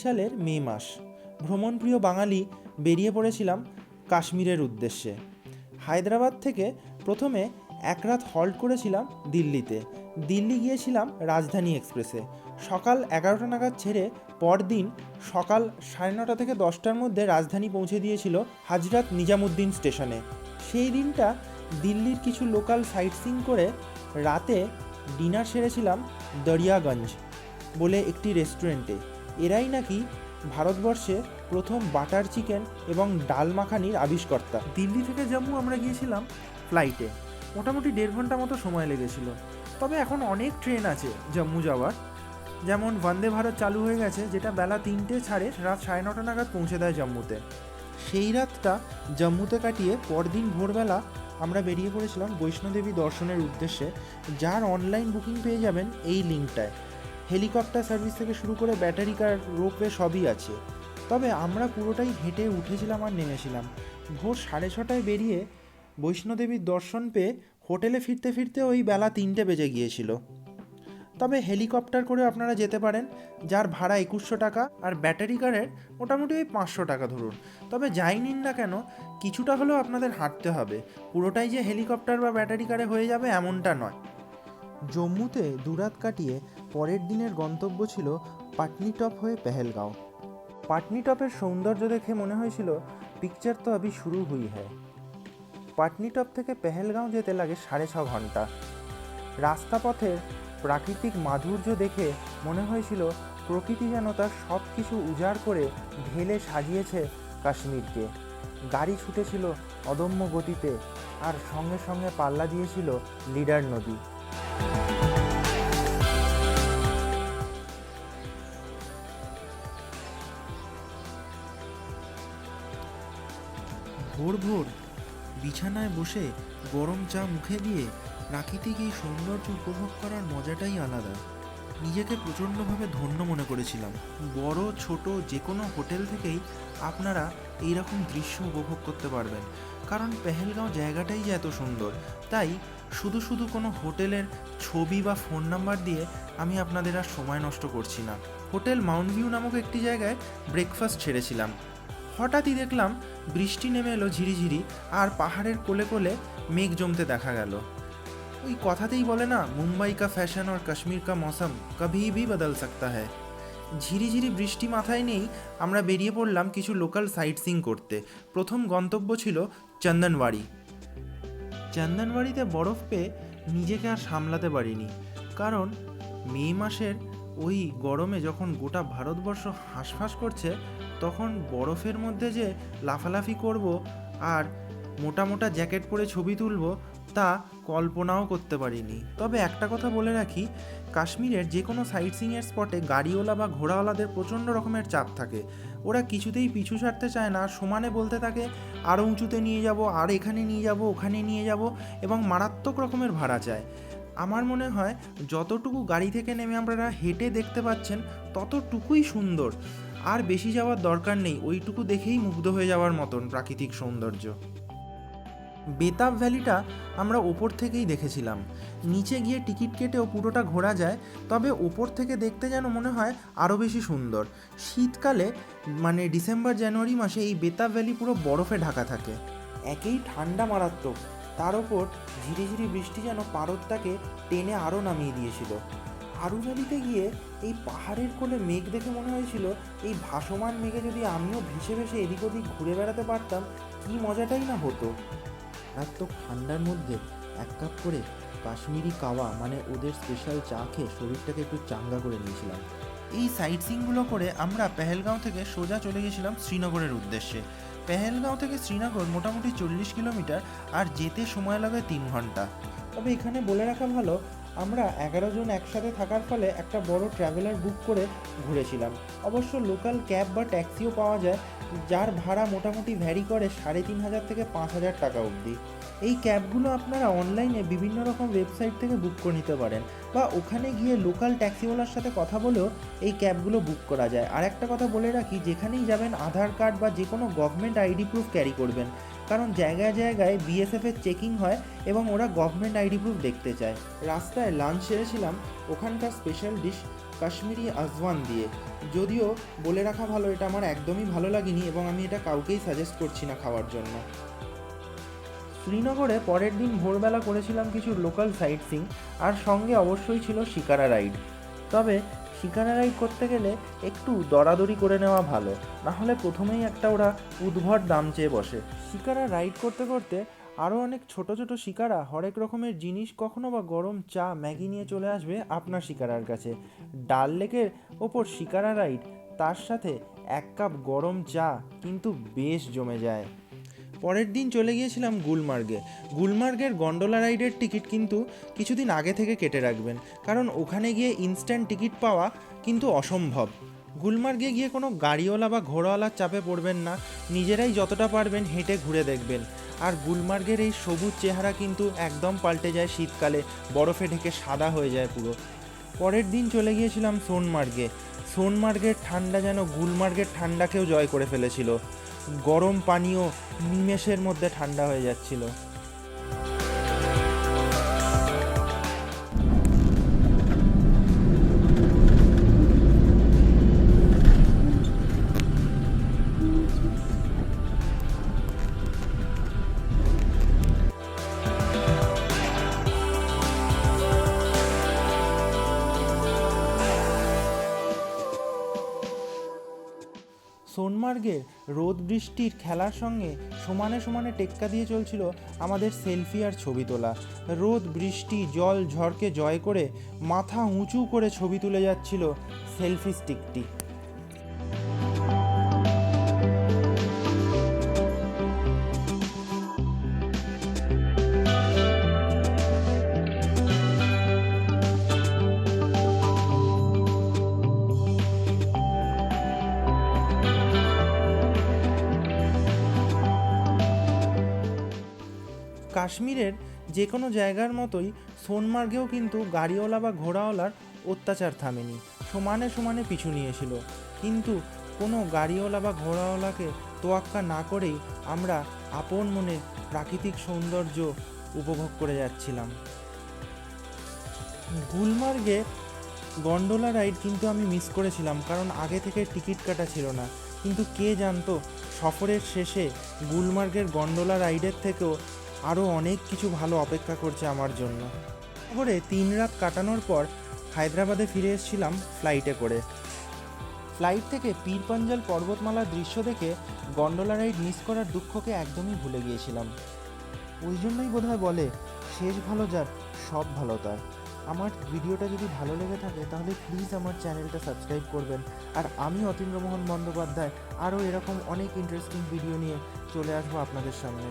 সালের মে মাস। ভ্রমণপ্রিয় বাঙালি বেরিয়ে পড়েছিলাম কাশ্মীরের উদ্দেশ্যে। হায়দ্রাবাদ থেকে প্রথমে এক রাত হল্ট করেছিলাম দিল্লিতে। দিল্লি গিয়েছিলাম রাজধানী এক্সপ্রেসে। সকাল 11টা নাগাদ ছেড়ে পরদিন সকাল 9:30 থেকে 10টার মধ্যে রাজধানী পৌঁছে দিয়েছিল হাজরত নিজামুদ্দিন স্টেশনে। সেই দিনটা দিল্লির কিছু লোকাল সাইট সিইং করে রাতে ডিনার সেরেছিলাম দরিয়াগঞ্জ বলে একটি রেস্টুরেন্টে। এরাই নাকি ভারতবর্ষে প্রথম বাটার চিকেন এবং ডাল মাখানির আবিষ্কর্তা। দিল্লি থেকে জম্মু আমরা গিয়েছিলাম ফ্লাইটে। মোটামুটি 1.5 ঘন্টা মতো সময় লেগেছিল। তবে এখন অনেক ট্রেন আছে জম্মু যাওয়ার, যেমন বন্দে ভারত চালু হয়ে গেছে, যেটা বেলা 3টে ছাড়ে রাত 9:30 নাগাদ পৌঁছে দেয় জম্মুতে। সেই রাতটা জম্মুতে কাটিয়ে পরদিন ভোরবেলা আমরা বেরিয়ে পড়েছিলাম বৈষ্ণোদেবী দর্শনের উদ্দেশ্যে, যার অনলাইন বুকিং পেয়ে যাবেন এই লিঙ্কটায়। হেলিকপ্টার সার্ভিস থেকে শুরু করে ব্যাটারি কার, রোপওয়ে সবই আছে। তবে আমরা পুরোটাই হেঁটে উঠেছিলাম আর নেমেছিলাম। ভোর 6:30টায় বেরিয়ে বৈষ্ণোদেবীর দর্শন পেয়ে হোটেলে ফিরতে ফিরতে ওই বেলা 3টে বেজে গিয়েছিল। তবে হেলিকপ্টার করে আপনারা যেতে পারেন, যার ভাড়া 2100 টাকা, আর ব্যাটারি কারের মোটামুটি ওই 500 টাকা ধরুন। তবে যাই নিন না কেন, কিছুটা হলেও আপনাদের হাঁটতে হবে। পুরোটাই যে হেলিকপ্টার বা ব্যাটারি কারে হয়ে যাবে এমনটা নয়। জম্মুতে দুরাত কাটিয়ে পরের দিনের গন্তব্য ছিল পাটনিটপ হয়ে পেহেলগাঁও। পাটনিটপের সৌন্দর্য দেখে মনে হয়েছিল পিকচার তো আবি শুরু হুই হ্যায়। পাটনিটপ থেকে পেহেলগাঁও যেতে লাগে 6.5 ঘন্টা। রাস্তাপথের প্রাকৃতিক মাধুর্য দেখে মনে হয়েছিল প্রকৃতি যেন তার সব কিছু উজাড় করে ঢেলে সাজিয়েছে কাশ্মীরকে। গাড়ি ছুটেছিল অদম্য গতিতে, আর সঙ্গে সঙ্গে পাল্লা দিয়েছিল লিডার নদী। ভোর ভোর বিছানায় বসে গরম চা মুখে দিয়ে প্রাকৃতিক এই সৌন্দর্য উপভোগ করার মজাটাই আলাদা। নিজেকে প্রচণ্ডভাবে ধন্য মনে করেছিলাম। বড় ছোট যে কোনো হোটেল থেকেই আপনারা এইরকম দৃশ্য উপভোগ করতে পারবেন, কারণ পেহেলগাঁও জায়গাটাই যে এত সুন্দর। তাই শুধু শুধু কোনো হোটেলের ছবি বা ফোন নাম্বার দিয়ে আমি আপনাদের আর সময় নষ্ট করছি না। হোটেল মাউন্ট ভিউ নামক একটি জায়গায় ব্রেকফাস্ট ছেড়েছিলাম। হঠাৎই দেখলাম বৃষ্টি নেমে এলো ঝিরিঝিরি, আর পাহাড়ের কোলে কোলে মেঘ জমতে দেখা গেল। ওই কথাতেই বলে না, মুম্বাই কা ফ্যাশন আর কাশ্মীর কা মৌসম কভি ভি বদল সকতা হ্যায়। ঝিরিঝিরি বৃষ্টি মাথায় নেই আমরা বেরিয়ে পড়লাম কিছু লোকাল সাইট সিইং করতে। প্রথম গন্তব্য ছিল চন্দনওয়াড়ি। চন্দনওয়াড়িতে বরফ পেয়ে নিজেকে আর সামলাতে পারিনি, কারণ মে মাসের ওই গরমে যখন গোটা ভারতবর্ষ হাঁসফাঁস করছে, তখন বরফের মধ্যে যে লাফালাফি করব আর মোটা মোটা জ্যাকেট পরে ছবি তুলব, তা কল্পনাও করতে পারিনি। তবে একটা কথা বলে রাখি, কাশ্মীরের যে কোনো সাইট সিইংয়ের স্পটে গাড়িওয়ালা বা ঘোড়াওয়ালাদের প্রচণ্ড রকমের চাপ থাকে। ওরা কিছুতেই পিছু ছাড়তে চায় না, সমানে বলতে থাকে আরও উঁচুতে নিয়ে যাব, আর এখানে নিয়ে যাব, ওখানে নিয়ে যাব, এবং মারাত্মক রকমের ভাড়া চায়। আমার মনে হয় যতটুকু গাড়ি থেকে নেমে আপনারা হেঁটে দেখতে পাচ্ছেন ততটুকুই সুন্দর, আর বেশি যাওয়ার দরকার নেই। ওইটুকু দেখেই মুগ্ধ হয়ে যাওয়ার মতন প্রাকৃতিক সৌন্দর্য। বেতাব ভ্যালিটা আমরা ওপর থেকেই দেখেছিলাম। নিচে গিয়ে টিকিট কেটেও পুরোটা ঘোরা যায়, তবে ওপর থেকে দেখতে যেন মনে হয় আরও বেশি সুন্দর। শীতকালে মানে ডিসেম্বর জানুয়ারি মাসে এই বেতাব ভ্যালি পুরো বরফে ঢাকা থাকে। একেই ঠান্ডা মারাত্মক, তার ওপর ঝিরিঝিরি বৃষ্টি যেন পারদটাকে টেনে আরও নামিয়ে দিয়েছিল। আরু ভ্যালিতে গিয়ে এই পাহাড়ের কোলে মেঘ দেখে মনে হয়েছিল এই ভাসমান মেঘে যদি আমিও ভেসে ভেসে এদিক ওদিক ঘুরে বেড়াতে পারতাম, কী মজাটাই না হতো। মারাত্মক ঠান্ডার মধ্যে 1 কাপ করে কাশ্মীরি কাওয়া মানে ওদের স্পেশাল চা খেয়ে শরীরটাকে একটু চাঙ্গা করে নিয়েছিলাম। এই সাইট সিইংগুলো করে আমরা পেহেলগাঁও থেকে সোজা চলে গেছিলাম শ্রীনগরের উদ্দেশ্যে। পেহেলগাঁও থেকে শ্রীনগর মোটামুটি 40 কিলোমিটার, আর যেতে সময় লাগে 3 ঘন্টা। তবে এখানে বলে রাখা ভালো, আমরা 11 জন একসাথে থাকার ফলে একটা বড় ট্রাভেলার বুক করে ঘুরেছিলাম। অবশ্য লোকাল ক্যাব বা ট্যাক্সিও পাওয়া যায়, যার ভাড়া মোটামুটি ভ্যারি করে 3500 থেকে 5000 টাকা অবধি। এই ক্যাবগুলো আপনারা অনলাইনে বিভিন্ন রকম ওয়েবসাইট থেকে বুক করে নিতে পারেন, বা ওখানে গিয়ে লোকাল ট্যাক্সিওয়ালার সাথে কথা বলেও এই ক্যাবগুলো বুক করা যায়। আর একটা কথা বলে রাখি, যেখানেই যাবেন আধার কার্ড বা যে কোনো গভর্নমেন্ট আইডি প্রুফ ক্যারি করবেন, কারণ জায়গায় জায়গায় বিএসএফের চেকিং হয় এবং ওরা গভর্নমেন্ট আইডি প্রুফ দেখতে চায়। রাস্তায় লাঞ্চ সেরেছিলাম ওখানকার স্পেশাল ডিশ কাশ্মীরি আজওয়ান দিয়ে। যদিও বলে রাখা ভালো, এটা আমার একদমই ভালো লাগেনি এবং আমি এটা কাউকেই সাজেস্ট করছি না খাওয়ার জন্য। শ্রীনগরে পরের দিন ভোরবেলা করেছিলাম কিছু লোকাল সাইট সিইং, আর সঙ্গে অবশ্যই ছিল শিকারা রাইড। তবে শিকারা রাইড করতে গেলে একটু দরাদরি করে নেওয়া ভালো, নাহলে প্রথমেই একটা ওরা উদ্ভট দাম চেয়ে বসে। শিকারা রাইড করতে করতে আরও অনেক ছোট ছোট শিকারা হরেক রকমের জিনিস, কখনো বা গরম চা ম্যাগি নিয়ে চলে আসবে আপনার শিকারার কাছে। ডাল লেকের ওপর শিকারা রাইড, তার সাথে 1 কাপ গরম চা কিন্তু বেশ জমে যায়। পরের দিন চলে গিয়েছিলাম গুলমার্গে। গুলমার্গের গন্ডোলা রাইডের টিকিট কিন্তু কিছুদিন আগে থেকে কেটে রাখবেন, কারণ ওখানে গিয়ে ইনস্ট্যান্ট টিকিট পাওয়া কিন্তু অসম্ভব। গুলমার্গে গিয়ে কোনো গাড়িওয়ালা বা ঘোড়াওয়ালার চাপে পড়বেন না, নিজেরাই যতটা পারবেন হেঁটে ঘুরে দেখবেন। আর গুলমার্গের এই সবুজ চেহারা কিন্তু একদম পাল্টে যায় শীতকালে, বরফে ঢেকে সাদা হয়ে যায় পুরো। পরের দিন চলে গিয়েছিলাম সোনমার্গে। সোনমার্গের ঠান্ডা যেন গুলমার্গের ঠান্ডাকেও জয় করে ফেলেছিল। গরম পানীয় নিমেষের মধ্যে ঠান্ডা হয়ে যাচ্ছিল। সোনমার্গের রোদ বৃষ্টির খেলার সঙ্গে সমানে সমানে টেক্কা দিয়ে চলছিল আমাদের সেলফি আর ছবি তোলা। রোদ বৃষ্টি জল ঝড়কে জয় করে মাথা উঁচু করে ছবি তুলে যাচ্ছিল সেলফি স্টিকটি। কাশ্মীরের যে কোনো জায়গার মতোই সোনমার্গেও কিন্তু গাড়িওয়ালা বা ঘোড়াওয়ালার অত্যাচার থামেনি, সমানে সমানে পিছু নিয়েছিল। কিন্তু কোনো গাড়িওয়ালা বা ঘোড়াওয়ালাকে তোয়াক্কা না করেই আমরা আপন মনে প্রাকৃতিক সৌন্দর্য উপভোগ করে যাচ্ছিলাম। গুলমার্গে গন্ডোলা রাইড কিন্তু আমি মিস করেছিলাম, কারণ আগে থেকে টিকিট কাটা ছিল না। কিন্তু কে জানতো সফরের শেষে গুলমার্গের গন্ডোলা রাইডের থেকেও আরও অনেক কিছু ভালো অপেক্ষা করছে আমার জন্য। শহরে 3 রাত কাটানোর পর হায়দ্রাবাদে ফিরে এসেছিলাম ফ্লাইটে করে। ফ্লাইট থেকে পীর পাঞ্জাল পর্বতমালার দৃশ্য দেখে গন্ডোলা রাইড মিস করার দুঃখকে একদমই ভুলে গিয়েছিলাম। ওই জন্যই বোধহয় বলে, শেষ ভালো যার সব ভালো তার। আমার ভিডিওটা যদি ভালো লেগে থাকে তাহলে প্লিজ আমার চ্যানেলটা সাবস্ক্রাইব করবেন। আর আমি অতীন্দ্রমোহন বন্দ্যোপাধ্যায় আরও এরকম অনেক ইন্টারেস্টিং ভিডিও নিয়ে চলে আসবো আপনাদের সামনে।